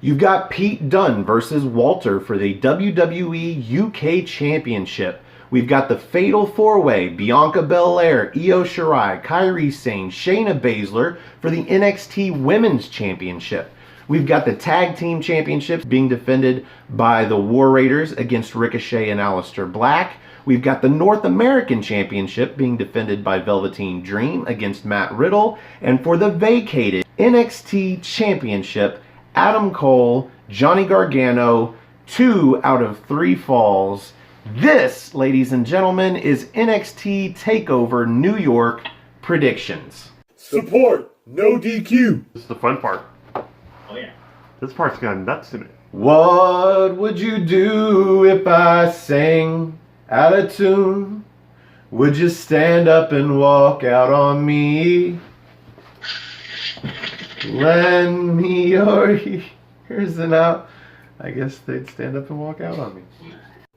You've got Pete Dunne versus Walter for the WWE UK Championship. We've got the Fatal 4-Way, Bianca Belair, Io Shirai, Kairi Sane, Shayna Baszler for the NXT Women's Championship. We've got the Tag Team Championships being defended by the War Raiders against Ricochet and Aleister Black. We've got the North American Championship being defended by Velveteen Dream against Matt Riddle. And for the vacated NXT Championship, Adam Cole, Johnny Gargano, 2 out of 3 falls. This, ladies and gentlemen, is NXT TakeOver New York predictions. Support NoDQ. This is the fun part. Oh yeah. This part's got nuts in it. What would you do if I sang out of tune? Would you stand up and walk out on me? Lend me your ears and out. I guess they'd stand up and walk out on me.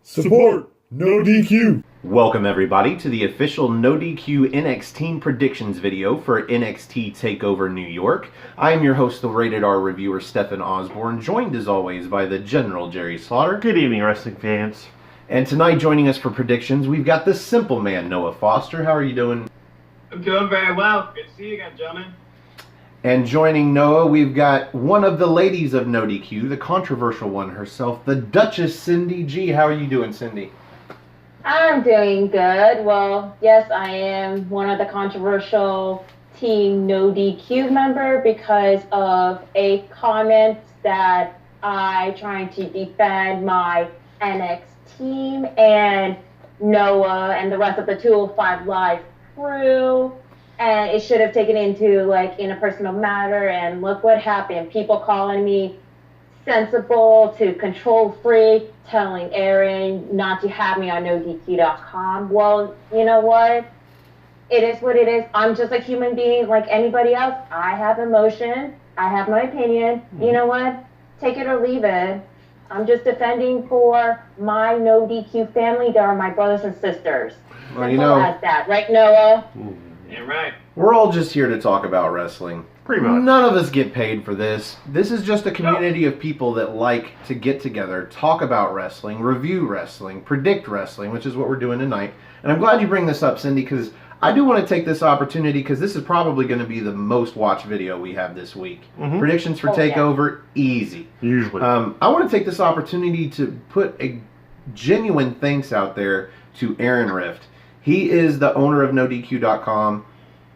Support NoDQ. Welcome everybody to the official NoDQ NXTeam predictions video for NXT TakeOver New York. I am your host, the Rated R reviewer, Stefan Osborne, joined as always by the General Jerry Slaughter. Good evening, wrestling fans. And tonight joining us for predictions, we've got the Simple Man, Noah Foster. How are you doing? I'm doing very well. Good to see you again, gentlemen. And joining Noah, we've got one of the ladies of NoDQ, the controversial one herself, the Duchess Cindy G. How are you doing, Cindy? I'm doing good. Well, yes, I am one of the controversial Team NoDQ member because of a comment that I trying to defend my NXT team and Noah and the rest of the 205 Live crew. And it should have taken into like in a personal matter, and look what happened. People calling me sensible to control freak, telling Aaron not to have me on NoDQ.com. Well, you know what? It is what it is. I'm just a human being like anybody else. I have emotion. I have my opinion. You know what? Take it or leave it. I'm just defending for my NoDQ family. They are my brothers and sisters. Well, you know, as that, right, Noah? Yeah, right. we're all just here to talk about wrestling. Pretty much. None of us get paid for this. This is just a community of people that like to get together, talk about wrestling, review wrestling, predict wrestling, which is what we're doing tonight. And I'm glad you bring this up, Cindy, because I do want to take this opportunity, because this is probably going to be the most watched video we have this week. Predictions for TakeOver, easy. Usually. I want to take this opportunity to put a genuine thanks out there to Aaron Rift. He is the owner of NoDQ.com.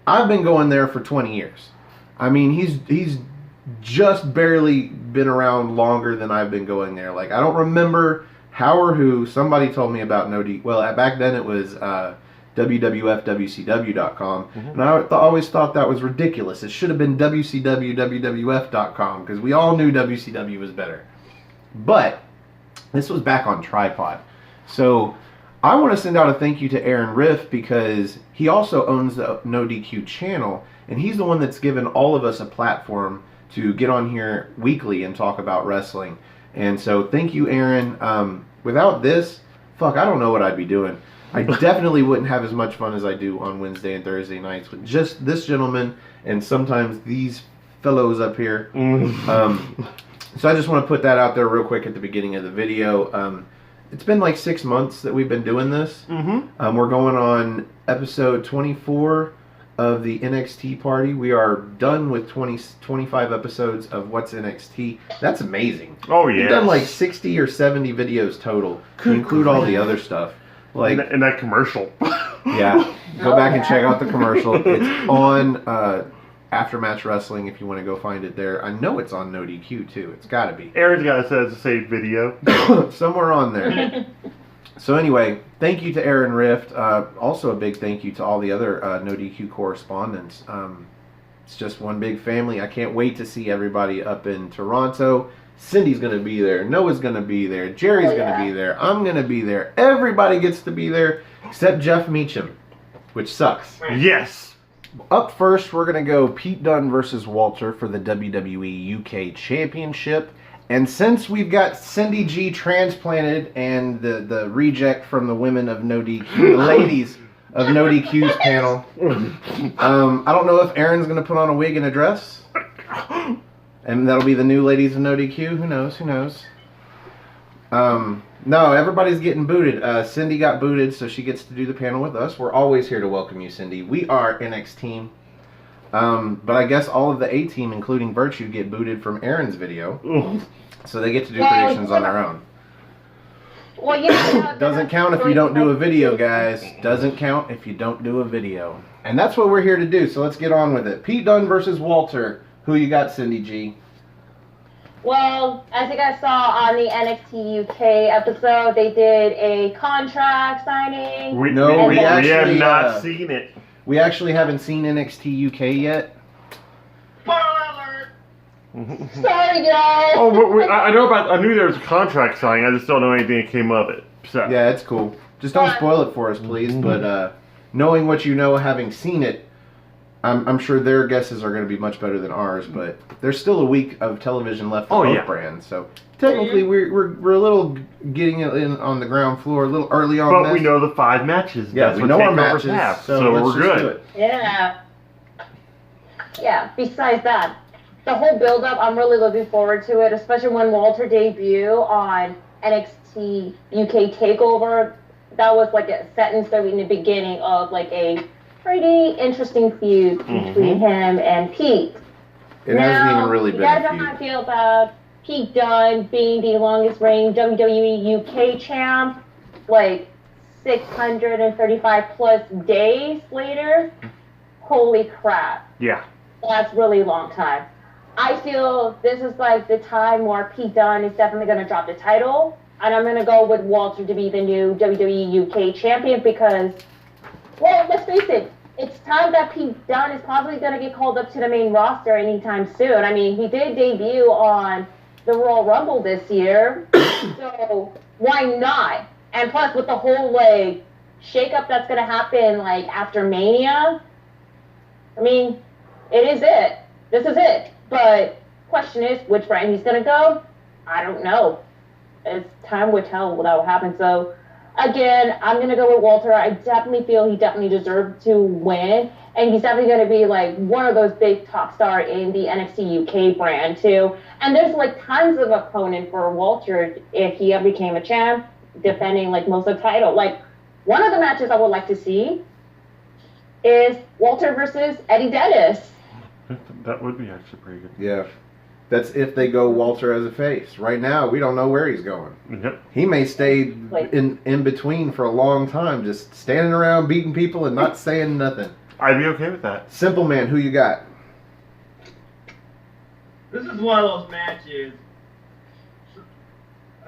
I've been going there for 20 years. I mean, he's just barely been around longer than I've been going there. Like, I don't remember how or who. Somebody told me about NoDQ. Well, back then it was WWFWCW.com. And I always thought that was ridiculous. It should have been WCWWWF.com, because we all knew WCW was better. But this was back on Tripod. So I want to send out a thank you to Aaron Riff, because he also owns the NoDQ channel, and he's the one that's given all of us a platform to get on here weekly and talk about wrestling. And so thank you, Aaron. Without this, fuck, I don't know what I'd be doing. I definitely wouldn't have as much fun as I do on Wednesday and Thursday nights with just this gentleman and sometimes these fellows up here. So I just want to put that out there real quick at the beginning of the video. It's been like 6 months that we've been doing this. We're going on episode 24 of the NXT party. We are done with 25 episodes of What's NXT. That's amazing. Oh, yeah. We've done like 60 or 70 videos total, to include all the other stuff. Like, and that commercial. Yeah, go back and check out the commercial. It's on Aftermatch Wrestling if you want to go find it there. I know it's on NoDQ too. It's got to be. Aaron's got it as a saved video. Somewhere on there. So anyway, thank you to Aaron Rift. Also a big thank you to all the other NoDQ correspondents. It's just one big family. I can't wait to see everybody up in Toronto. Cindy's going to be there. Noah's going to be there. Jerry's going to be there. I'm going to be there. Everybody gets to be there except Jeff Meacham, which sucks. Yes. Up first, we're going to go Pete Dunne versus Walter for the WWE UK Championship. And since we've got Cindy G transplanted and the reject from the women of NoDQ, the ladies of NoDQ's panel, I don't know if Aaron's going to put on a wig and a dress. And that'll be the new ladies of NoDQ. Who knows? Who knows? No, everybody's getting booted. Cindy got booted, so she gets to do the panel with us. We're always here to welcome you, Cindy. We are NXTeam. But I guess all of the A-team, including Virtue, get booted from Aaron's video. Ugh. So they get to do predictions on their own. Well, yeah. Doesn't count if you don't do a video, guys. Doesn't count if you don't do a video. And that's what we're here to do, so let's get on with it. Pete Dunne versus Walter. Who you got, Cindy G? Well, as you guys saw on the NXT UK episode, they did a contract signing. We actually, have not seen it. We actually haven't seen NXT UK yet. Spoiler alert! Sorry, guys. Oh, I knew there was a contract signing. I just don't know anything that came of it. So. Yeah, it's cool. Just don't spoil it for us, please. But knowing what you know, having seen it, I'm sure their guesses are going to be much better than ours. But there's still a week of television left for both brands, so technically we're a little getting it in on the ground floor, a little early on. But we know the 5 matches. Yeah, That's we what know our TakeOvers matches, have, so we're let's just do good. it. Yeah. Yeah, besides that, the whole build-up, I'm really looking forward to it, especially when Walter debut on NXT UK TakeOver. That was like a set in stone in the beginning of like a pretty interesting feud between him and Pete. It hasn't even really been you guys a know feud. how I feel about Pete Dunne being the longest reigning WWE UK champ, like 635 plus days later. Holy crap. Yeah. That's really long time. I feel this is like the time where Pete Dunne is definitely going to drop the title, and I'm going to go with Walter to be the new WWE UK champion because, well, let's face it, it's time that Pete Dunne is probably going to get called up to the main roster anytime soon. I mean, he did debut on the Royal Rumble this year, so why not? And plus, with the whole, like, shakeup that's going to happen, like, after Mania, I mean, it is it. This is it. But question is, which brand he's going to go? I don't know. It's time will tell what will happen. So, again, I'm going to go with Walter. I definitely feel he definitely deserved to win. And he's definitely going to be, like, one of those big top star in the NXT UK brand, too. And there's, like, tons of opponent for Walter if he ever became a champ, defending, like, most of the title. Like, one of the matches I would like to see is Walter versus Eddie Dennis. That would be actually pretty good. Yeah. That's if they go Walter as a face. Right now, we don't know where he's going. Yep. He may stay in between for a long time, just standing around beating people and not saying nothing. I'd be okay with that. Simple Man, who you got? This is one of those matches.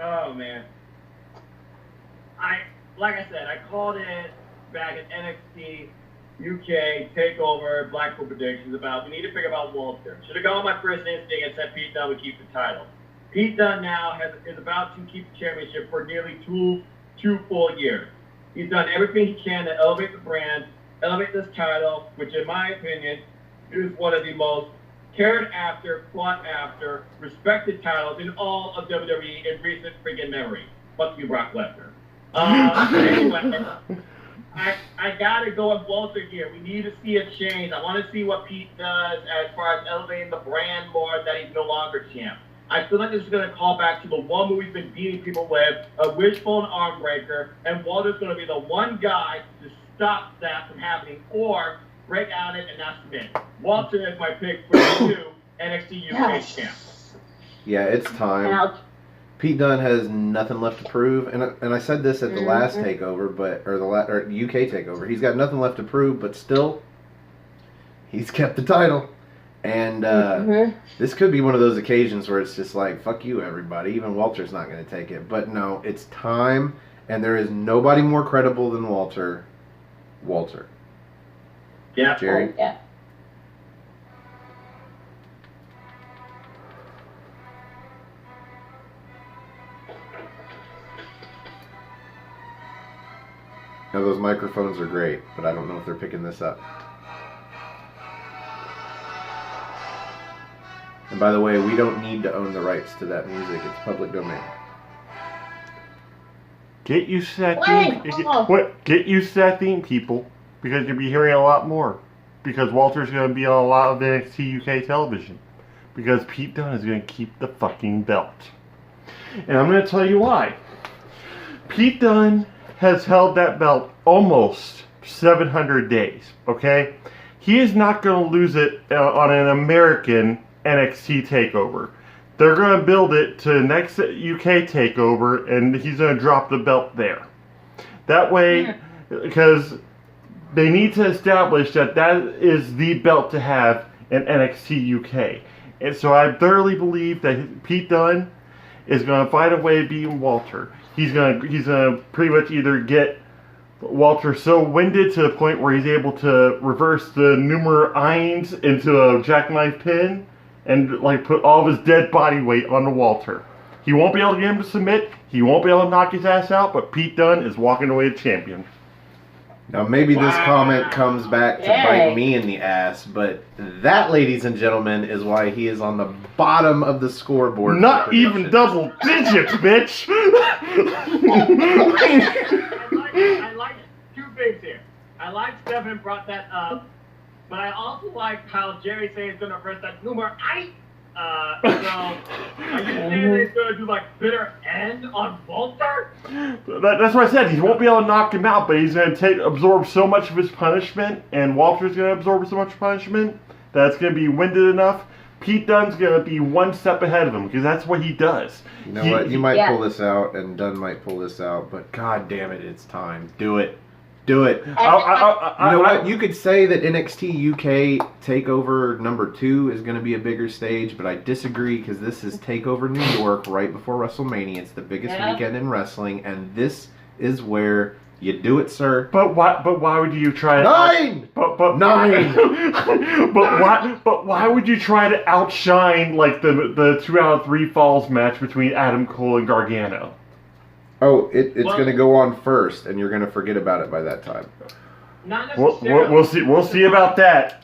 Oh man. Like I said, I called it back at NXT UK TakeOver Blackpool predictions about we need to figure out Walter. Should have gone with my first instinct and said Pete Dunne would keep the title. Pete Dunne now is about to keep the championship for nearly two full years. He's done everything he can to elevate the brand, elevate this title, which in my opinion is one of the most cared after, fought after, respected titles in all of WWE in recent freaking memory. Fuck you, Brock Lesnar. Anyway, I gotta go with Walter here. We need to see a change. I want to see what Pete does as far as elevating the brand more that he's no longer champ. I feel like this is going to call back to the one we've been beating people with, a wishbone arm breaker, and Walter's going to be the one guy to stop that from happening or break out it and not submit. Walter is my pick for the new NXT UK champ. Yeah, it's time. Pete Dunne has nothing left to prove, and I said this at the last takeover, or UK takeover. He's got nothing left to prove, but still, he's kept the title. And this could be one of those occasions where it's just like, fuck you, everybody. Even Walter's not going to take it. But no, it's time, and there is nobody more credible than Walter. Walter. Yeah. Jerry? Yeah. Now, those microphones are great, but I don't know if they're picking this up. And by the way, we don't need to own the rights to that music. It's public domain. Get used to that theme. Get used to that theme, people, because you'll be hearing a lot more. Because Walter's going to be on a lot of NXT UK television. because Pete Dunne is going to keep the fucking belt. And I'm going to tell you why. Pete Dunne has held that belt almost 700 days, okay? He is not going to lose it on an American NXT TakeOver. They're going to build it to next UK TakeOver, and he's going to drop the belt there. That way, because they need to establish that that is the belt to have in NXT UK. And so I thoroughly believe that Pete Dunne is going to find a way of beating Walter. He's going to pretty much either get Walter so winded to the point where he's able to reverse the numer eins into a jackknife pin and like put all of his dead body weight onto Walter. He won't be able to get him to submit. He won't be able to knock his ass out, but Pete Dunne is walking away the champion. Now, maybe this comment comes back to bite me in the ass, but that, ladies and gentlemen, is why he is on the bottom of the scoreboard. Not even double digits, bitch! I like two things here. I like Stefan brought that up, but I also like how Jerry says he's going to press that number 8. So, are you saying that he's going to do like bitter end on Walter? That's what I said. He won't be able to knock him out, but he's going to absorb so much of his punishment, and Walter's going to absorb so much punishment that it's going to be winded enough. Pete Dunne's going to be one step ahead of him because that's what he does. You know what? You might pull this out, and Dunne might pull this out, but god damn it, it's time. Do it. Do it. You know what? You could say that NXT UK TakeOver number 2 is going to be a bigger stage, but I disagree because this is TakeOver New York right before WrestleMania. It's the biggest weekend in wrestling, and this is where you do it, sir. But why would you try to 9? But why would you try to outshine like the 2 out of 3 falls match between Adam Cole and Gargano? Oh, it's going to go on first, and you're going to forget about it by that time. Not necessarily. We'll see about that.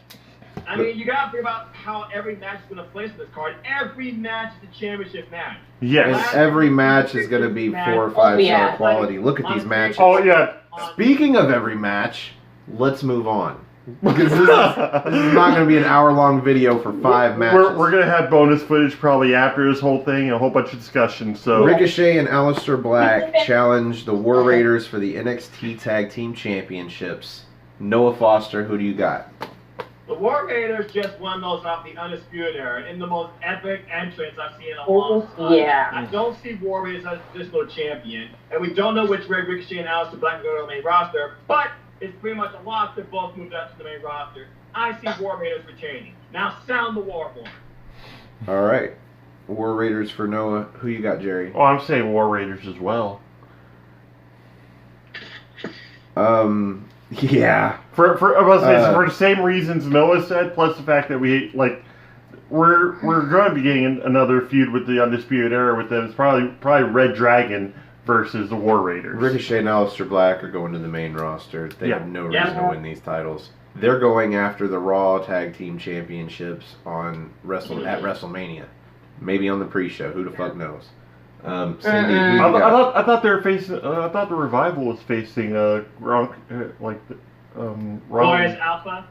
I mean, you got to think about how every match is going to place in this card. Every match is a championship match. Yes. And every match is going to be 4 or 5 star quality. Look at these matches. Oh, yeah. Speaking of every match, let's move on. Because this is not going to be an hour-long video for 5 matches. We're going to have bonus footage probably after this whole thing and a whole bunch of discussion. So Ricochet and Aleister Black challenge the War Raiders for the NXT Tag Team Championships. Noah Foster, who do you got? The War Raiders just won those off the Undisputed Era in the most epic entrance I've seen in a long time. Yeah. I don't see War Raiders as a traditional champion, and we don't know which way Ricochet and Aleister Black go to the main roster, but it's pretty much a lock. They both moved up to the main roster. I see War Raiders retaining. Now sound the war horn. All right. War Raiders for Noah. Who you got, Jerry? Oh, I'm saying War Raiders as well. Yeah. For the same reasons Noah said, plus the fact that we're going to be getting another feud with the Undisputed Era with them. It's probably Red Dragon versus the War Raiders. Ricochet and Aleister Black are going to the main roster. They have no reason to win these titles. They're going after the Raw Tag Team Championships at WrestleMania. Maybe on the pre-show. Who the fuck knows? Cindy, I thought they were facing. I thought the Revival was facing Glorious Alpha.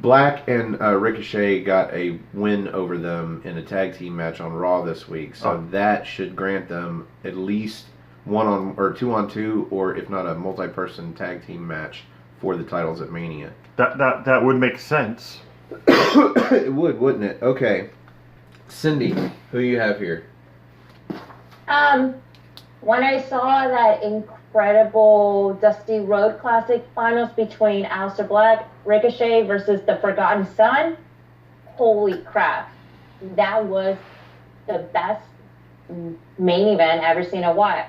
Black and Ricochet got a win over them in a tag team match on Raw this week, so that should grant them at least 1-on or 2-on-2, or if not a multi-person tag team match for the titles at Mania. That would make sense. It would, wouldn't it? Okay, Cindy, who you have here? When I saw that incredible Dusty Road Classic finals between Aleister Black, Ricochet versus the Forgotten Son, holy crap. That was the best main event I've ever seen in a while.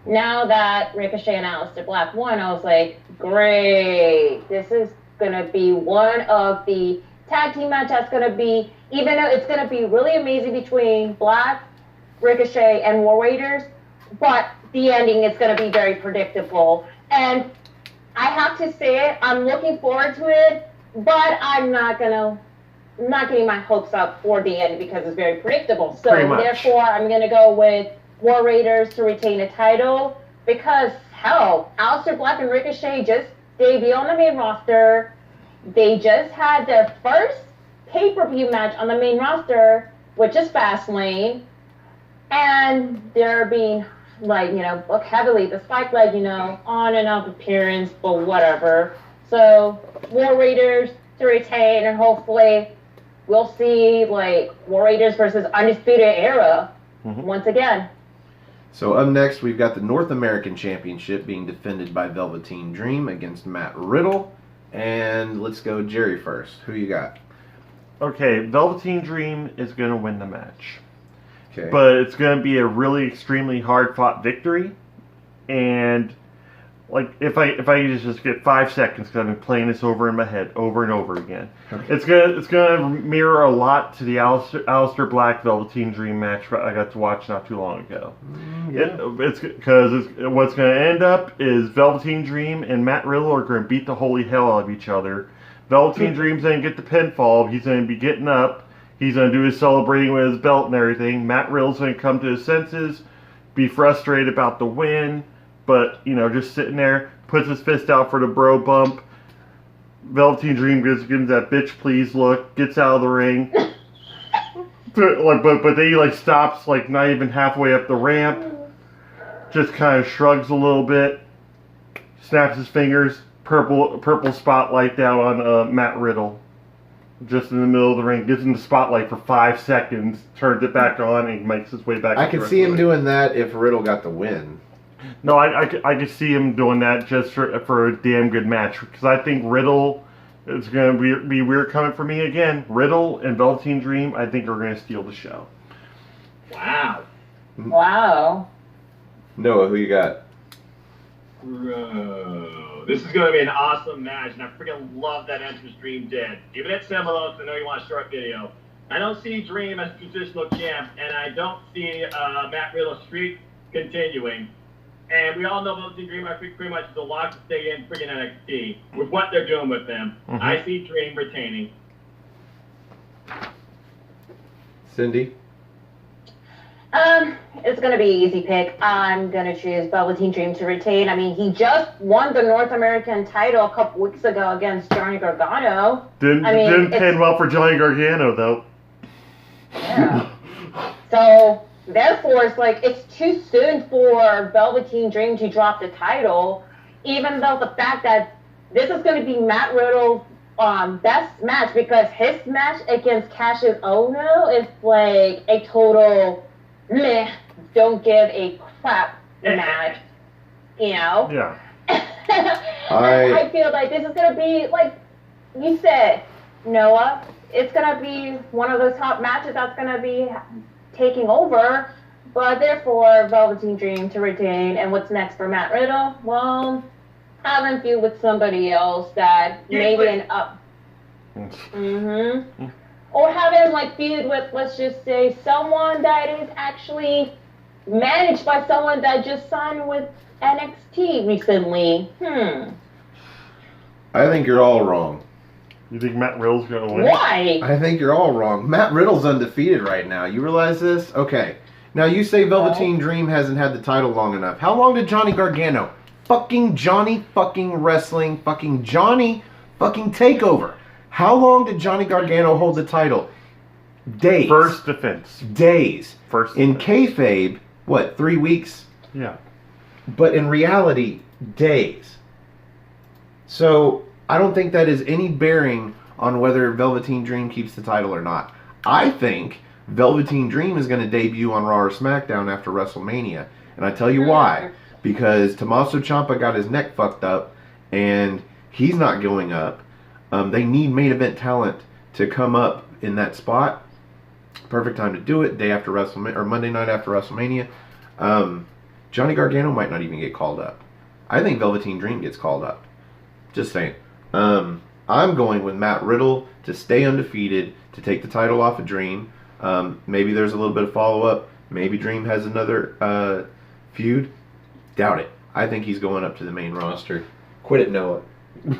Now that Ricochet and Aleister Black won, I was like, great. This is going to be one of the tag team matches that's going to be, even though it's going to be really amazing between Black, Ricochet, and War Raiders, but the ending is going to be very predictable. And I have to say it, I'm looking forward to it, but I'm not getting my hopes up for the end because it's very predictable. So therefore, I'm going to go with War Raiders to retain a title because, hell, Aleister Black and Ricochet just debuted on the main roster. They just had their first pay-per-view match on the main roster, which is Fastlane, and they're being, booked heavily, despite, on and off appearance, but whatever. So, War Raiders to retain, and hopefully we'll see, War Raiders versus Undisputed Era once again. So up next, we've got the North American Championship being defended by Velveteen Dream against Matt Riddle. And let's go Jerry first. Who you got? Okay, Velveteen Dream is going to win the match. Okay. But it's going to be a really extremely hard-fought victory. And if I could just get 5 seconds, because I've been playing this over in my head over and over again. Okay. It's gonna mirror a lot to the Aleister Black Velveteen Dream match I got to watch not too long ago. It's because what's going to end up is Velveteen Dream and Matt Riddle are going to beat the holy hell out of each other. Velveteen Dream's going to get the pinfall. He's going to be getting up. He's going to do his celebrating with his belt and everything. Matt Riddle's going to come to his senses, be frustrated about the win, but, just sitting there, puts his fist out for the bro bump. Velveteen Dream gives him that bitch please look, gets out of the ring. But then he stops not even halfway up the ramp. Just kind of shrugs a little bit, snaps his fingers, purple spotlight down on Matt Riddle. Just in the middle of the ring, gives him the spotlight for 5 seconds, turns it back on, and makes his way back. I could see him doing that if Riddle got the win. No, I could see him doing that just for a damn good match, because I think Riddle is going to be weird coming for me again. Riddle and Velveteen Dream, I think, are going to steal the show. Wow. Wow. Noah, who you got? Bro, this is going to be an awesome match, and I freaking love that entrance Dream did. Even at Seminoles, I know you want a short video. I don't see Dream as traditional champ, and I don't see Matt Riddle's streak continuing. And we all know Velveteen Dream, I think, pretty much is a lock to stay in freaking NXT with what they're doing with them. I see Dream retaining. Cindy? It's going to be an easy pick. I'm going to choose Velveteen Dream to retain. I mean, he just won the North American title a couple weeks ago against Johnny Gargano. Didn't pan well for Johnny Gargano, though. Yeah. So, therefore, it's too soon for Velveteen Dream to drop the title, even though the fact that this is going to be Matt Riddle's best match, because his match against Cassius Ohno is a total meh, don't give a crap match, Yeah. I feel like this is going to be, like you said, Noah, it's going to be one of those top matches that's going to be taking over, but therefore Velveteen Dream to retain. And what's next for Matt Riddle? Well, having a feud with somebody else that maybe an up. Or having feud with, let's just say, someone that is actually managed by someone that just signed with NXT recently. I think you're all wrong. You think Matt Riddle's going to win? Why? I think you're all wrong. Matt Riddle's undefeated right now. You realize this? Okay. Now you say Velveteen Dream hasn't had the title long enough. How long did Johnny Gargano? Fucking Johnny fucking wrestling. Fucking Johnny fucking TakeOver. How long did Johnny Gargano hold the title? Days. First defense. Days. First in defense. kayfabe, what, 3 weeks? Yeah. But in reality, days. So I don't think that is any bearing on whether Velveteen Dream keeps the title or not. I think Velveteen Dream is going to debut on Raw or SmackDown after WrestleMania. And I tell you why. Because Tommaso Ciampa got his neck fucked up and he's not going up. They need main event talent to come up in that spot. Perfect time to do it. Day after WrestleMania, or Monday night after WrestleMania. Johnny Gargano might not even get called up. I think Velveteen Dream gets called up. Just saying. I'm going with Matt Riddle to stay undefeated, to take the title off of Dream. Maybe there's a little bit of follow-up. Maybe Dream has another feud. Doubt it. I think he's going up to the main roster. Quit it, Noah.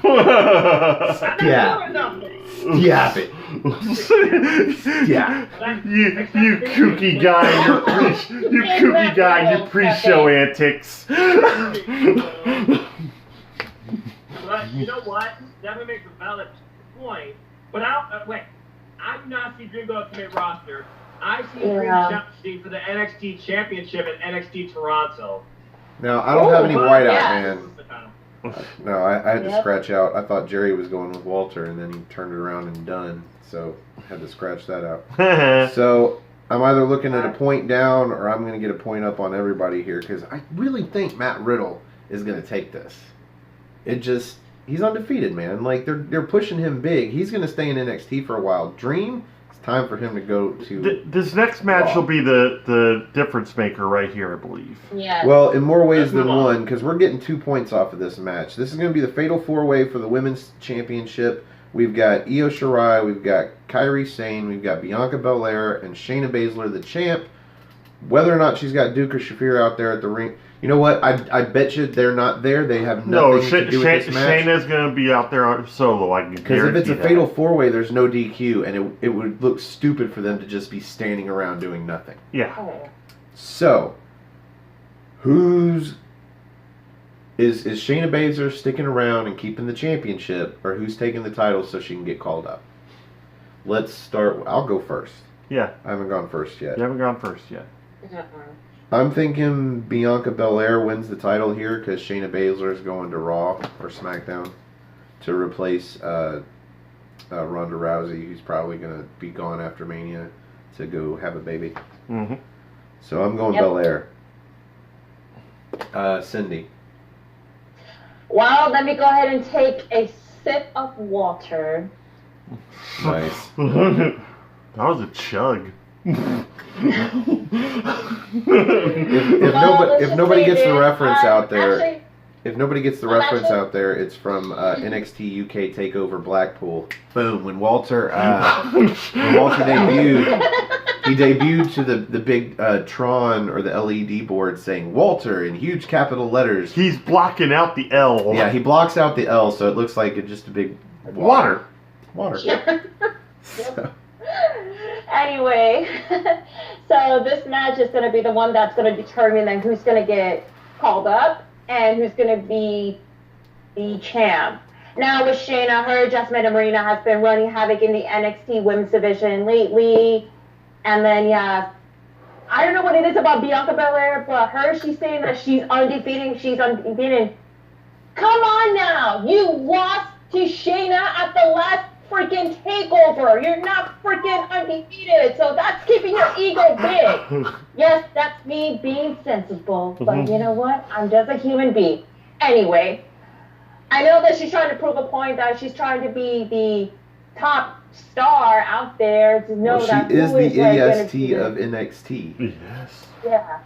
Yeah. Yeah. Yeah. You kooky guy, you kooky guy, your pre-show antics. But you know what? Devin makes a valid point. But I I do not see Dream going to the main roster. I see Dream challenging for the NXT Championship at NXT Toronto. Now, I don't have any whiteout, yeah. man. No, I had to scratch out. I thought Jerry was going with Walter, and then he turned it around and done. So I had to scratch that out. So I'm either looking at a point down or I'm going to get a point up on everybody here because I really think Matt Riddle is going to take this. He's undefeated, man. Like they're pushing him big. He's going to stay in NXT for a while. Dream, it's time for him to go to. This next match will be the difference maker right here, I believe. Yeah. Well, in more ways than one, because we're getting 2 points off of this match. This is going to be the Fatal 4-Way for the Women's Championship. We've got Io Shirai, we've got Kairi Sane, we've got Bianca Belair, and Shayna Baszler, the champ. Whether or not she's got Duke or Shafir out there at the ring, you know what? I bet you they're not there. They have nothing to do with this match. Shayna's going to be out there solo, I can guarantee. Because if it's a that. Fatal 4-Way, there's no DQ, and it would look stupid for them to just be standing around doing nothing. Yeah. So, is Shayna Baszler sticking around and keeping the championship, or who's taking the title so she can get called up? Let's start. I'll go first. Yeah. I haven't gone first yet. You haven't gone first yet. I'm thinking Bianca Belair wins the title here because Shayna Baszler is going to Raw or SmackDown to replace Ronda Rousey, who's probably going to be gone after Mania to go have a baby. Mm-hmm. So I'm going Belair. Cindy. Well, let me go ahead and take a sip of water. Nice. That was a chug. If nobody gets the reference out there, actually, if nobody gets the reference out there, it's from NXT UK TakeOver Blackpool. Boom! When Walter he debuted to the big Tron or the LED board saying Walter in huge capital letters. He's blocking out the L. Yeah, he blocks out the L, so it looks like it's just a big water. So. Anyway, so this match is going to be the one that's going to determine then who's going to get called up and who's going to be the champ. Now with Shayna, her adjustment and Marina has been running havoc in the NXT women's division lately. And then, I don't know what it is about Bianca Belair, but she's saying that she's undefeated. Come on now. You lost to Shayna at the last freaking TakeOver. You're not freaking undefeated. So that's keeping your ego big. Yes, that's me being sensible. But you know what? I'm just a human being. Anyway, I know that she's trying to prove a point that she's trying to be the top star out there to know that she is the EST of NXT. Yes. Yeah.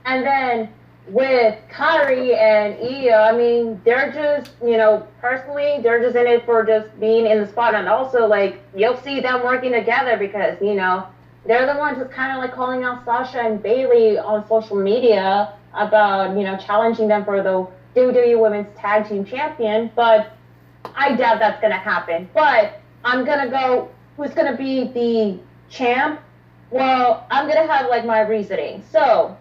And then with Kairi and Io, I mean, they're just, personally, they're just in it for just being in the spot. And also, you'll see them working together because, they're the ones just kind of calling out Sasha and Bayley on social media about, challenging them for the WWE Women's Tag Team Champion. But I doubt that's going to happen. But I'm going to go, who's going to be the champ? Well, I'm going to have, my reasoning. So,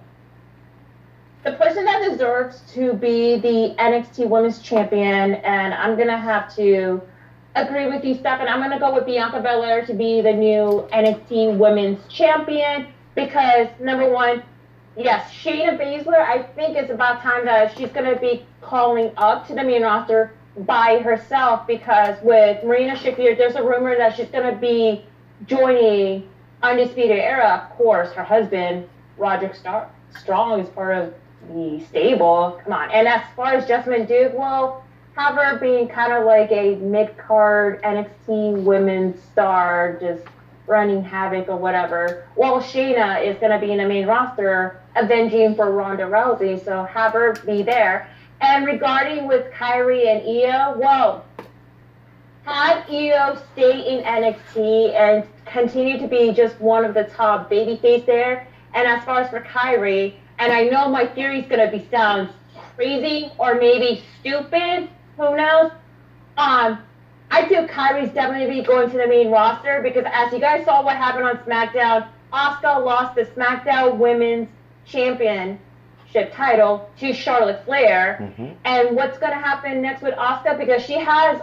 the person that deserves to be the NXT Women's Champion, and I'm going to have to agree with you, Stefan. I'm going to go with Bianca Belair to be the new NXT Women's Champion because, number one, yes, Shayna Baszler, I think it's about time that she's going to be calling up to the main roster by herself because with Marina Shafir, there's a rumor that she's going to be joining Undisputed Era. Of course, her husband, Roderick Strong, is part of the stable. Come on. And as far as Jessamine Duke, well, have her being kind of like a mid-card NXT women's star, just running havoc or whatever. Well, Shayna is going to be in the main roster avenging for Ronda Rousey, so have her be there. And regarding with Kairi and Io, well, have Io stay in NXT and continue to be just one of the top babyface there. And as far as for Kairi, and I know my theory is going to sound crazy or maybe stupid, who knows? I feel Kairi's definitely going to the main roster because as you guys saw what happened on SmackDown, Asuka lost the SmackDown Women's Championship title to Charlotte Flair. And what's going to happen next with Asuka? Because she has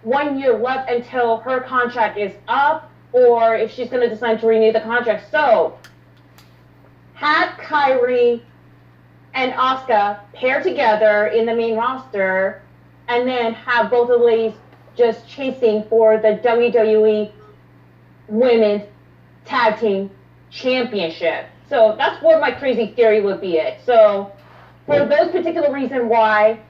1 year left until her contract is up. or if she's going to decide to renew the contract. So, have Kyrie and Asuka pair together in the main roster, and then have both of the ladies just chasing for the WWE Women's Tag Team Championship. So that's what my crazy theory would be it. So for those particular reasons why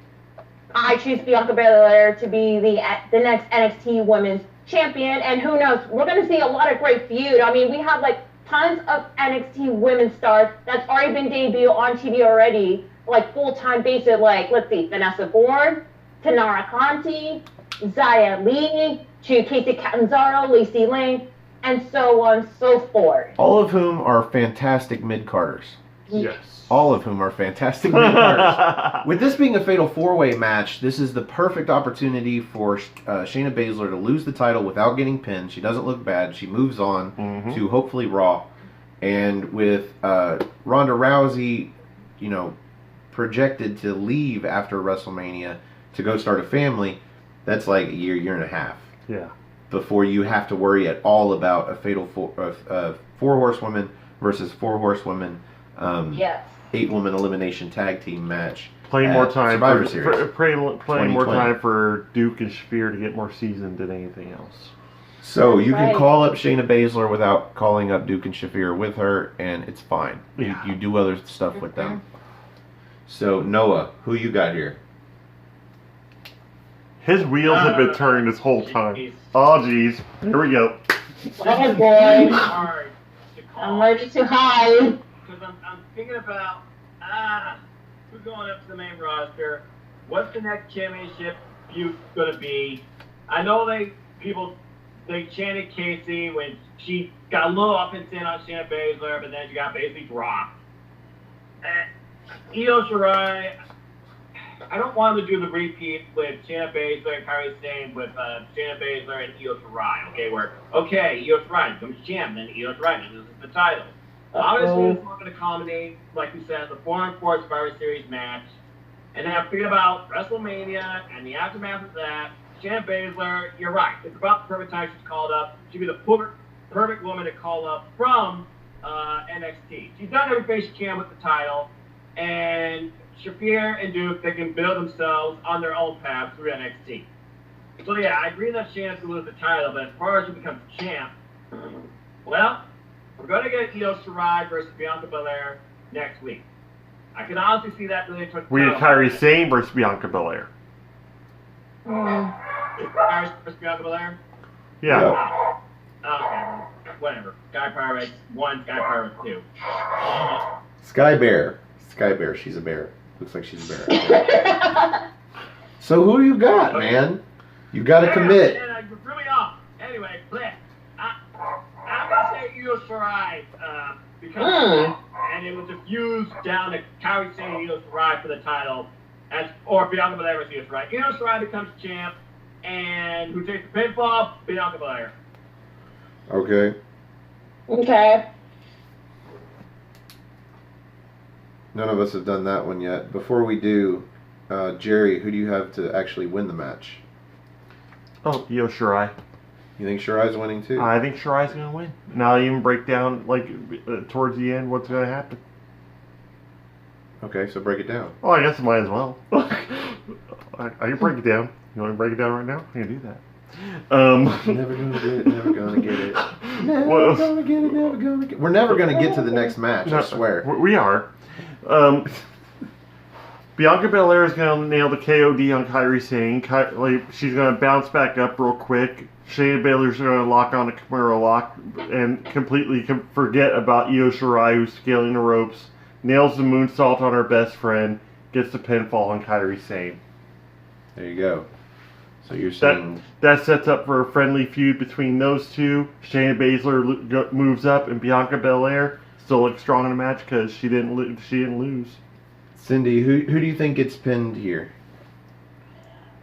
I choose Bianca Belair to be the next NXT Women's Champion, and who knows, we're going to see a lot of great feud. I mean, we have like tons of NXT women's stars that's already been debuted on TV already, like full-time basis, like, let's see, Vanessa Bourne, Tanara Conti, Xia Li, to Casey Catanzaro, Lacey Lane, and so on and so forth. All of whom are fantastic mid-carders. Yes. All of whom are fantastic mid-carders. With this being a fatal four-way match, this is the perfect opportunity for Shayna Baszler to lose the title without getting pinned. She doesn't look bad. She moves on to hopefully Raw. And with Ronda Rousey, you know, projected to leave after WrestleMania to go start a family, that's like a year and a half. Yeah. Before you have to worry at all about a fatal four horsewomen versus four horsewomen. Yes. 8-woman elimination tag team match. Playing more time Survivor Series. playing more 2020. time for Duke and Shafir to get more seasoned than anything else. So you Right. can call up Shayna Baszler without calling up Duke and Shafir with her, and it's fine. Yeah. You do other stuff with them. So Noah, who you got here? His wheels have been turning this whole time. Jeez. Oh, jeez. Here we go. Oh boy, Hard to call. I'm ready to hide. Because I'm thinking about, who's going up to the main roster? What's the next championship feud going to be? I know they chanted Casey when she got a little up and in on Shayna Baszler, but then she got basically dropped. Io Shirai, I don't want them to do the repeat with Shayna Baszler and Kairi Sane with Shayna Baszler and Io Shirai, okay, where, Io Shirai becomes champ, then Io Shirai loses the title. Obviously, it's not going to culminate, like you said, the 4-on-4 Survivor Series match. And then I'm thinking about WrestleMania and the aftermath of that. Shayna Baszler, you're right. It's about the perfect time she's called up. She'd be the perfect woman to call up from NXT. She's done everything she can with the title. And Shafir and Duke, they can build themselves on their own path through NXT. So yeah, I agree that Shayna's going to lose the title, but as far as she becomes champ, well, we're going to get Io Shirai versus Bianca Belair next week. I can honestly see that really towards We had Kairi Sane versus Bianca Belair. Kairi versus Bianca Belair? Yeah. Okay, whatever. Sky Pirates 1, Sky Pirates 2. Sky Bear. Sky Bear. She's a bear. Looks like she's a bear. So who you got, man? You got to commit. Man, I threw me off. Anyway, I'm going to say Io Shirai because and it was diffused down to Kairi Sane and Io Shirai for the title, or Bianca Belair versus Io Shirai. Io Shirai becomes champ, and who takes the pinfall? Bianca Belair. Okay. Okay. None of us have done that one yet. Before we do, Jerry, who do you have to actually win the match? Oh, Io Shirai. You think Shirai's winning too? I think Shirai's going to win. Now I'll even break down, like, towards the end, what's going to happen. Okay, so break it down. Oh, I guess I might as well. I can break it down. You want me to break it down right now? I can do that. Never gonna get it, never gonna get it. Never What? gonna get it, never gonna get it. We're never gonna get to the next match, I swear. We are. Bianca Belair is going to nail the KOD on Kairi Sane. She's going to bounce back up real quick. Shayna Baszler's going to lock on a Kimura lock and completely forget about Io Shirai, who's scaling the ropes. Nails the moonsault on her best friend. Gets the pinfall on Kairi Sane. There you go. So you're saying... That sets up for a friendly feud between those two. Shayna Baszler moves up, and Bianca Belair still looks strong in the match because she didn't lose. Cindy, who do you think gets pinned here?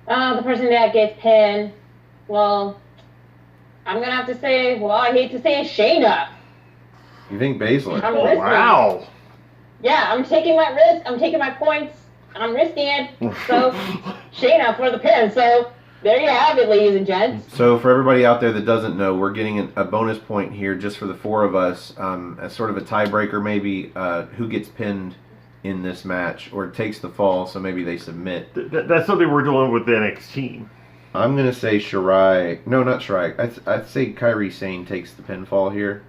The person that gets pinned, well, I'm going to have to say, well, I hate to say it, Shayna. You think Baszler? I'm Oh, risking. wow. Yeah, I'm taking my risk. I'm taking my points. I'm risking it. So, Shayna for the pin. So, There you have it, ladies and gents. So for everybody out there that doesn't know, we're getting a bonus point here just for the four of us, as sort of a tiebreaker maybe, who gets pinned in this match or takes the fall, so maybe they submit. That's something we're doing with the NXT. I'm going to say Shirai. No, not Shirai. I'd say Kairi Sane takes the pinfall here.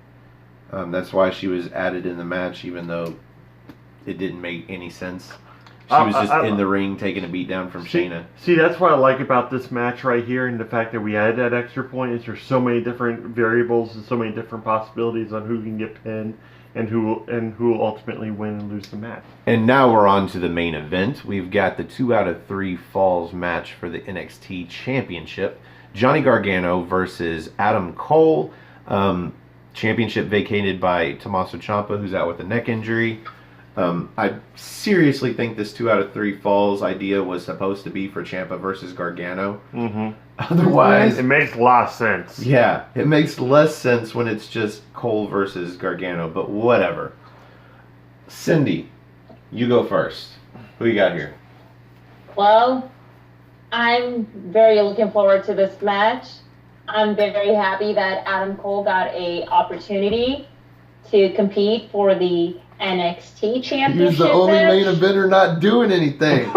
That's why she was added in the match, even though it didn't make any sense. She was just in the ring taking a beat down from Shayna. See, that's what I like about this match right here, and the fact that we added that extra point is there's so many different variables and so many different possibilities on who can get pinned and who will ultimately win and lose the match. And now we're on to the main event. We've got the 2 out of 3 falls match for the NXT Championship. Johnny Gargano versus Adam Cole. Championship vacated by Tommaso Ciampa, who's out with a neck injury. I seriously think this 2 out of 3 falls idea was supposed to be for Ciampa versus Gargano. Mm-hmm. Otherwise, it makes a lot of sense. Yeah, it makes less sense when it's just Cole versus Gargano, but whatever. Cindy, you go first. Who you got here? Well, I'm very looking forward to this match. I'm very happy that Adam Cole got a opportunity to compete for the NXT Championship. He's the only match. main eventer not doing anything.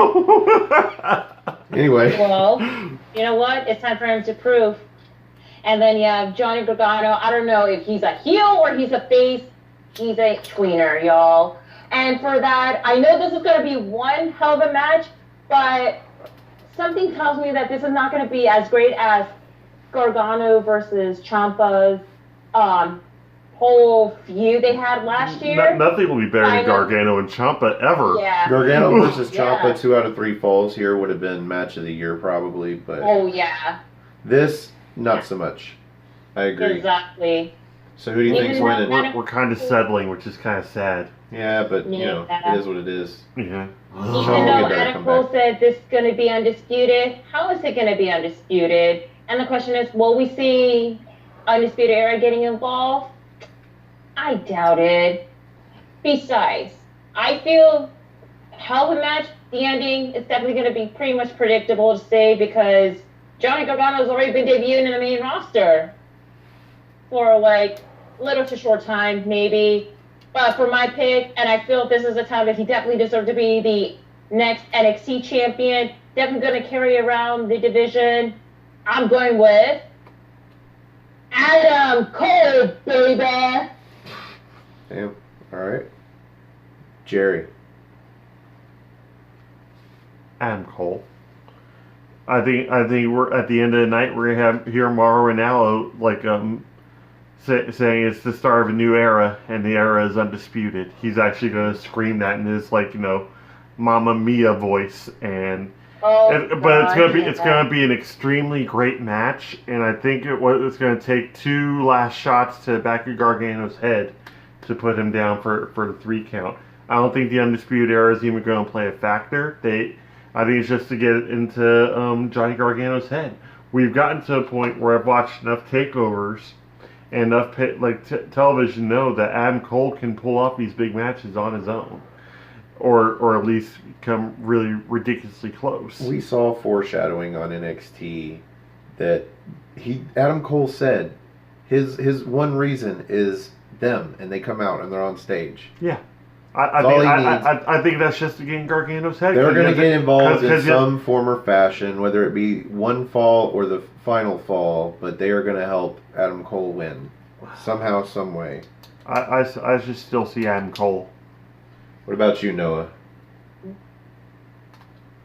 Anyway. Well, you know what? It's time for him to prove. And then you have Johnny Gargano. I don't know if he's a heel or he's a face. He's a tweener, y'all. And for that, I know this is going to be one hell of a match, but something tells me that this is not going to be as great as Gargano versus Ciampa's whole feud they had last year. Nothing will be better than Gargano and Ciampa ever. Yeah. Gargano versus Ciampa, 2 out of 3 falls here would have been match of the year probably, but Oh, yeah. this, not so much. I agree. Exactly. So who do you think's winning? We're kind of settling, which is kind of sad. Yeah, but you know, it is what it is. Yeah. Even though Adam Cole said this is going to be undisputed, how is it going to be undisputed? And the question is, will we see Undisputed Era getting involved? I doubt it. Besides, I feel hell of a match. The ending is definitely going to be pretty much predictable to say because Johnny Gargano has already been debuting in the main roster for like little to short time, maybe. But for my pick, and I feel this is a time that he definitely deserved to be the next NXT champion. Definitely going to carry around the division. I'm going with Adam Cole, baby. Damn. All right. Jerry. Adam Cole. I think we're at the end of the night we're gonna hear Mauro Ranallo like saying it's the start of a new era and the era is undisputed. He's actually gonna scream that in his Mamma Mia voice but it's gonna be an extremely great match, and I think it's gonna take 2 last shots to the back of Gargano's head to put him down for the 3 count. I don't think the Undisputed Era is even going to play a factor. I think it's just to get into Johnny Gargano's head. We've gotten to a point where I've watched enough takeovers and enough television to know that Adam Cole can pull off these big matches on his own, or at least come really ridiculously close. We saw foreshadowing on NXT that Adam Cole said his one reason is them, and they come out and they're on stage. Yeah. I think that's just to get in Gargano's head. They're going to get involved in some form or fashion, whether it be one fall or the final fall, but they are going to help Adam Cole win. Somehow, some way. I just still see Adam Cole. What about you, Noah?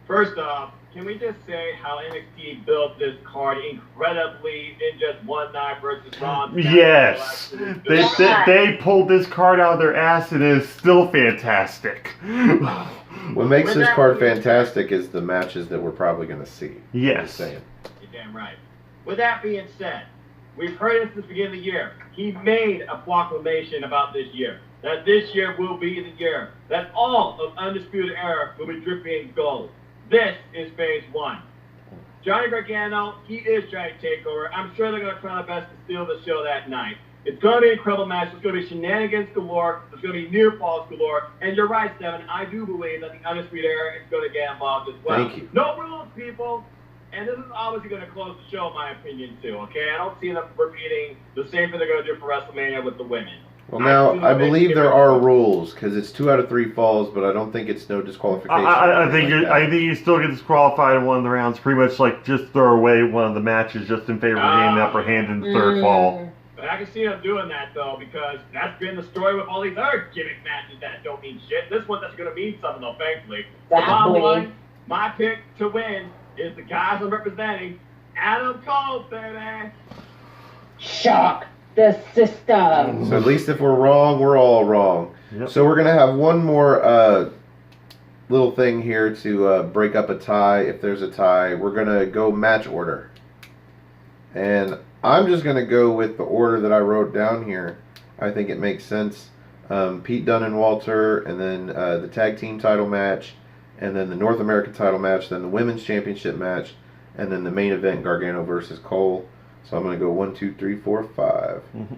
First off, can we just say how NXT built this card incredibly in just one night versus Raw? Yes, they pulled this card out of their ass and it is still fantastic. What makes this card fantastic is the matches that we're probably going to see. Yes. Just saying. You're damn right. With that being said, we've heard it since the beginning of the year. He made a proclamation about this year. That this year will be the year that all of Undisputed Era will be dripping in gold. This is phase 1. Johnny Gargano, he is trying to take over. I'm sure they're going to try their best to steal the show that night. It's going to be an incredible match. There's going to be shenanigans galore. There's going to be near falls galore. And you're right, Stefan. I do believe that the Undisputed Era is going to get involved as well. Thank you. No rules, people. and this is obviously going to close the show, in my opinion, too, okay? I don't see them repeating the same thing they're going to do for WrestleMania with the women. Well, now, I believe there are rules, because it's 2 out of 3 falls, but I don't think it's no disqualification. I think you still get disqualified in one of the rounds. Pretty much like just throw away one of the matches just in favor of gaining the upper hand in the third fall. But I can see them doing that, though, because that's been the story with all these other gimmick matches that don't mean shit. This one that's going to mean something, though, thankfully. The bottom line, my pick to win is the guys I'm representing, Adam Cole, baby. Shock the system. So at least if we're wrong, we're all wrong. Yep. So we're going to have one more little thing here to break up a tie. If there's a tie, we're going to go match order. And I'm just going to go with the order that I wrote down here. I think it makes sense. Pete Dunne and Walter, and then the tag team title match, and then the North American title match, then the women's championship match, and then the main event, Gargano versus Cole. So I'm going to go 1, 2, 3, 4, 5. Mm-hmm.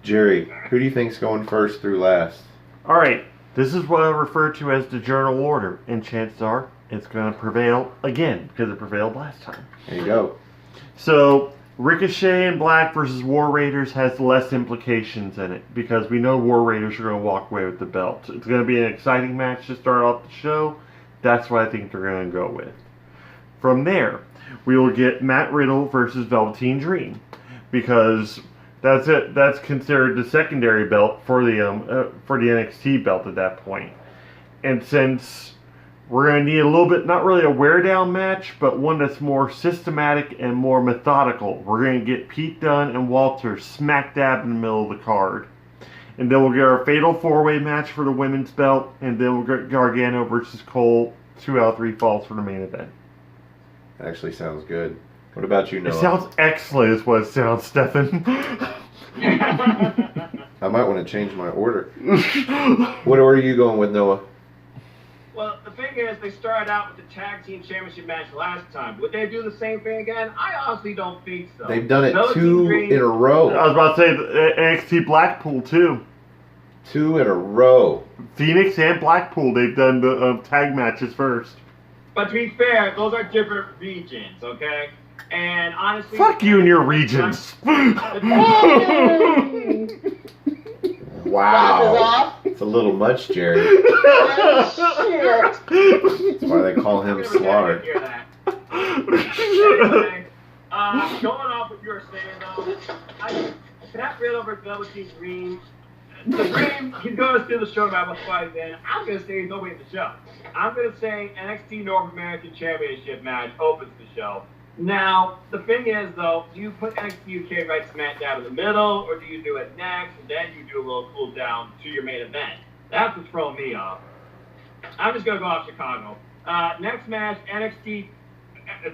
Jerry, who do you think's going first through last? All right, this is what I refer to as the journal order, and chances are it's going to prevail again because it prevailed last time. There you go. So Ricochet and Black versus War Raiders has less implications in it because we know War Raiders are going to walk away with the belt. It's going to be an exciting match to start off the show. That's what I think they're going to go with. From there, we will get Matt Riddle versus Velveteen Dream because that's it. That's considered the secondary belt for the NXT belt at that point. And since we're going to need a little bit, not really a wear down match, but one that's more systematic and more methodical, we're going to get Pete Dunne and Walter smack dab in the middle of the card. And then we'll get our fatal 4-way match for the women's belt, and then we'll get Gargano versus Cole, 2 out of 3 falls for the main event. Actually sounds good. What about you, Noah? It sounds excellent is what it sounds, Stefan. I might want to change my order. What order are you going with, Noah? Well, the thing is, they started out with the tag team championship match last time. Would they do the same thing again? I honestly don't think so. They've done it Velveteen 2 Dream- in a row. I was about to say the NXT Blackpool, too. 2 in a row. Phoenix and Blackpool, they've done the tag matches first. But to be fair, those are different regions, okay? And honestly... Fuck you and your regions. Wow. It's a little much, Jerry. That's why they call him Slaughter. Anyway, going off what you were saying, though, Matt Riddle versus Velveteen Dream. The Dream, he's going to steal the show about what's fight then. I'm going to say he's going to win the show. I'm going to say NXT North American Championship match opens the show. Now, the thing is, though, do you put NXT UK right smack dab in the middle, or do you do it next, and then you do a little cool down to your main event? That's what's throwing me off. I'm just going to go off Chicago. Next match, NXT,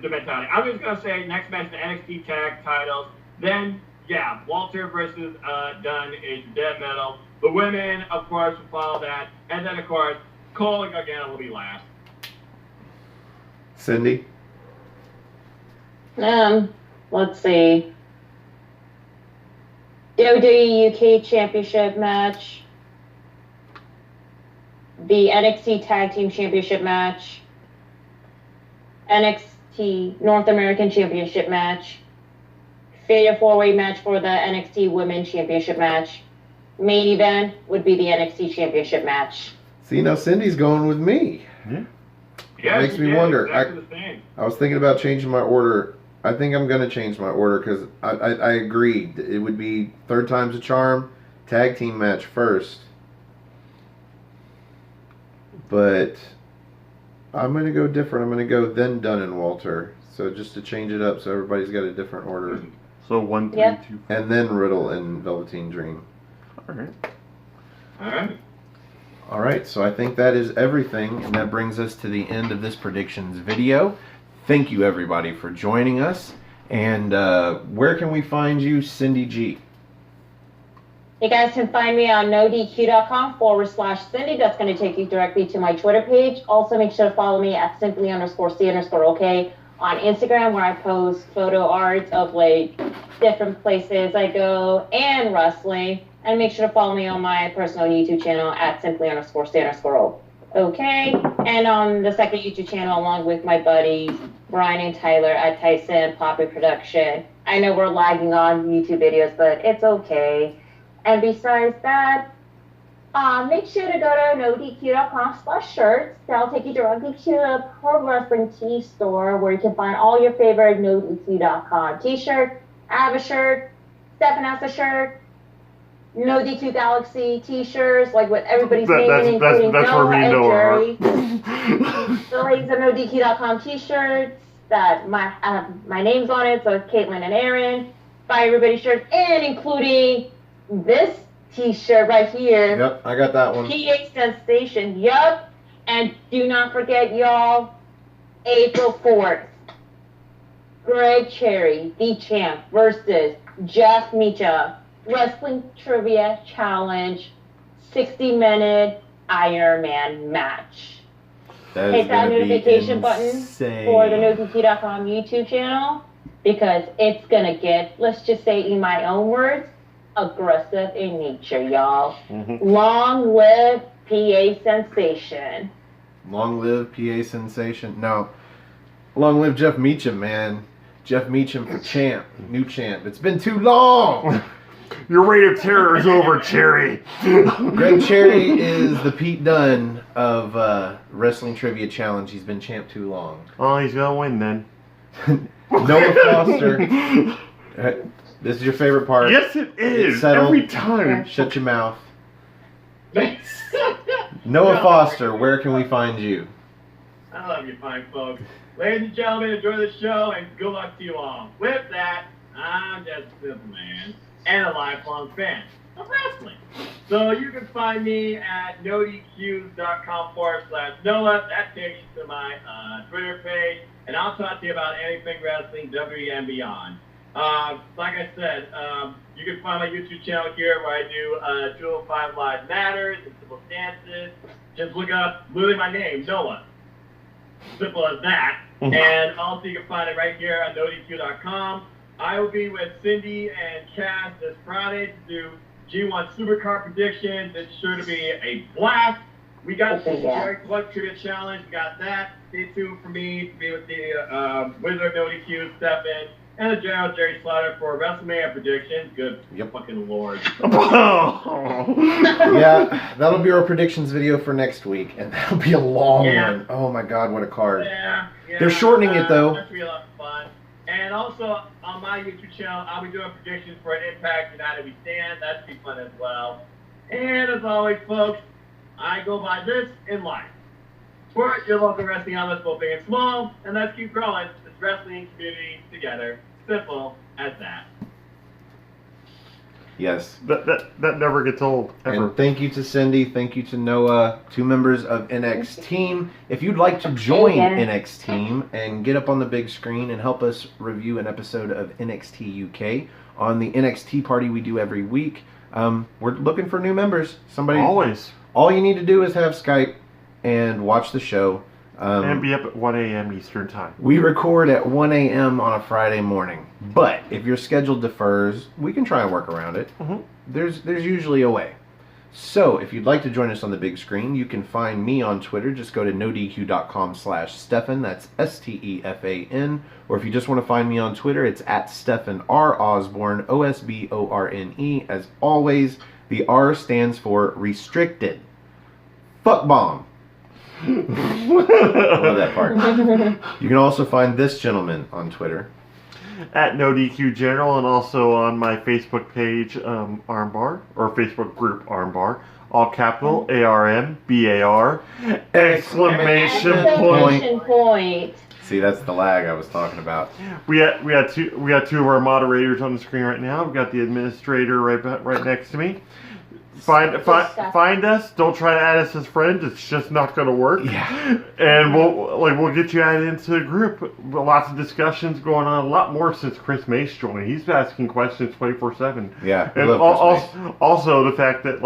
the mentality. I'm just going to say next match, the NXT tag titles. Then, yeah, Walter versus Dunne is the dead middle. The women, of course, will follow that. And then, of course, Cole and Gargano will be last. Cindy? Let's see. WWE UK Championship match. The NXT Tag Team Championship match. NXT North American Championship match. Fatal 4-way match for the NXT Women's Championship match. Main event would be the NXT Championship match. See, now Cindy's going with me. Yeah. Yeah, makes me wonder. Exactly the same. I was thinking about changing my order. I think I'm going to change my order because I agreed. It would be third time's a charm, tag team match first. But I'm going to go different. I'm going to go then Dunne and Walter. So just to change it up so everybody's got a different order. So 1, 3, Yep. 2, And then Riddle and Velveteen Dream. all right. All right. All right, so I think that is everything, and that brings us to the end of this predictions video. Thank you, everybody, for joining us. And where can we find you, Cindy G? You guys can find me on NoDQ.com/Cindy. That's going to take you directly to my Twitter page. Also, make sure to follow me at simply_C_OK on Instagram, where I post photo art of like different places I go and wrestling. And make sure to follow me on my personal YouTube channel at simply_C_O. Okay, and on the second YouTube channel, along with my buddies Brian and Tyler at Tyson Poppy Production. I know we're lagging on YouTube videos, but it's okay. And besides that, make sure to go to NoDQ.com/shirts. That'll take you directly to the Pro Wrestling Tee store, where you can find all your favorite NoDQ.com t-shirts. I have a shirt. Stefan has a shirt. No DQ Galaxy t-shirts, like with everybody's name, including Noah and Jerry. The ladies at NoDQ.com t-shirts that my name's on it, so it's Caitlin and Aaron. Buy everybody's shirts, and including this t-shirt right here. Yep, I got that one. PA Sensation, yup. And do not forget, y'all, April 4th, Greg Cherry, the champ, versus Jeff Meacham. Wrestling Trivia Challenge 60-minute Iron Man match. Hit that notification button for the NoDQ.com YouTube channel, because it's gonna get, let's just say in my own words, aggressive in nature, y'all. Long live PA Sensation. Long live PA Sensation. No, long live Jeff Meacham, man. Jeff Meacham for champ, new champ. It's been too long. Your reign of terror is over, Cherry. Greg Cherry is the Pete Dunne of Wrestling Trivia Challenge. He's been champ too long. Oh, he's gonna win then. Noah Foster. This is your favorite part. Yes, it is. It's settled. Every time. Shut your mouth. Noah Foster, where can we find you? I love you fine folks. Ladies and gentlemen, enjoy the show and good luck to you all. With that, I'm just a simple man and a lifelong fan of wrestling. So you can find me at NoDQ.com/Noah. That takes you to my Twitter page, and I'll talk to you about anything wrestling, WWE and beyond. Like I said, you can find my YouTube channel here where I do 205 Live Matters and Simple Dances. Just look up literally my name, Noah. Simple as that. And also you can find it right here on NoDQ.com. I will be with Cindy and Cass this Friday to do G1 Supercar predictions. It's sure to be a blast. We got the Jerry Club Trivia Challenge. We got that. Stay tuned for me to be with the Wizard of NoDQ, Stefan, and the General Jerry Slaughter for WrestleMania predictions. Good fucking lord. Yeah, that'll be our predictions video for next week, and that'll be a long one. Oh my god, what a card. Yeah. They're shortening it though. That's be a lot of fun. And also on my YouTube channel, I'll be doing predictions for an Impact United We Stand. That'd be fun as well. And as always, folks, I go by this in life. Support your local wrestling outlets, both big and small, and let's keep growing this wrestling community together. Simple as that. Yes. That never gets old, ever. And thank you to Cindy, thank you to Noah, 2 members of NXTeam. If you'd like to join NXTeam and get up on the big screen and help us review an episode of NXT UK on the NXT party we do every week, we're looking for new members. Somebody. Always. All you need to do is have Skype and watch the show. And be up at 1 a.m. Eastern Time. We record at 1 a.m. on a Friday morning. But if your schedule differs, we can try and work around it. There's usually a way. So if you'd like to join us on the big screen, you can find me on Twitter. Just go to NoDQ.com/Stefan. That's STEFAN. Or if you just want to find me on Twitter, it's at Stefan R. Osborne, OSBORNE. As always, the R stands for restricted. Fuck bomb. I love that part. You can also find this gentleman on Twitter at NoDQ General, and also on my Facebook page, Armbar, or Facebook group Armbar, all capital ARMBAR, exclamation point. See, that's the lag I was talking about. We had two of our moderators on the screen right now. We got the administrator right next to me. Find us. Don't try to add us as friends. It's just not going to work. Yeah. And we'll get you added into the group. Lots of discussions going on. A lot more since Chris Mace joined. He's asking questions 24/7. Yeah. And also the fact that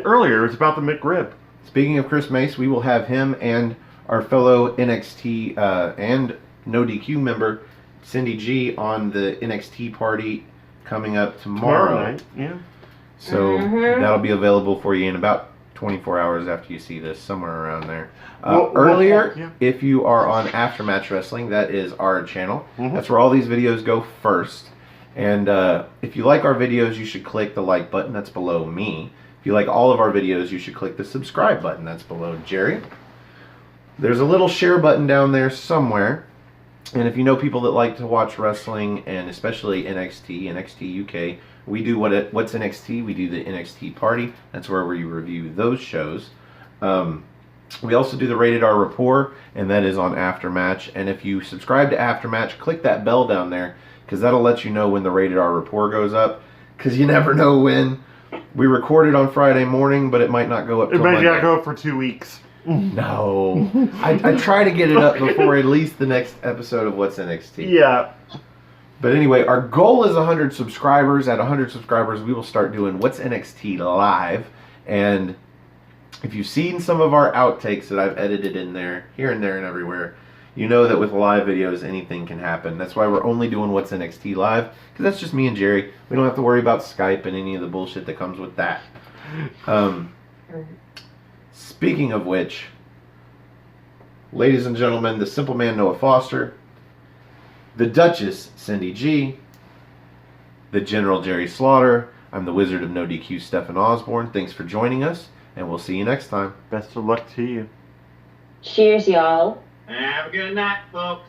earlier it's about the McRib. Speaking of Chris Mace, we will have him and our fellow NXT and NoDQ member Cindy G on the NXT party coming up tomorrow night. Yeah. So that'll be available for you in about 24 hours after you see this, somewhere around there. Well, Earlier, yeah. if you are on Aftermatch Wrestling, that is our channel. Mhm. That's where all these videos go first. And if you like our videos, you should click the like button that's below me. If you like all of our videos, you should click the subscribe button that's below Jerry. There's a little share button down there somewhere. And if you know people that like to watch wrestling, and especially NXT, NXT UK, we do what's NXT? We do the NXT Party. That's where we review those shows. We also do the Rated R Rapport, and that is on Aftermatch. And if you subscribe to Aftermatch, click that bell down there, because that'll let you know when the Rated R Rapport goes up. Because you never know when. We record it on Friday morning, but it might not go up till It might Monday. not go up for 2 weeks. No. I try to get it up before at least the next episode of What's NXT. Yeah. But anyway, our goal is 100 subscribers. At 100 subscribers, we will start doing What's NXT live. And if you've seen some of our outtakes that I've edited in there, here and there and everywhere, you know that with live videos, anything can happen. That's why we're only doing What's NXT live, because that's just me and Jerry. We don't have to worry about Skype and any of the bullshit that comes with that. Speaking of which, ladies and gentlemen, the Simple Man Noah Foster, the Duchess Cindy G, the General Jerry Slaughter, I'm the Wizard of NoDQ Stefan Osborne. Thanks for joining us, and we'll see you next time. Best of luck to you. Cheers, y'all. Have a good night, folks.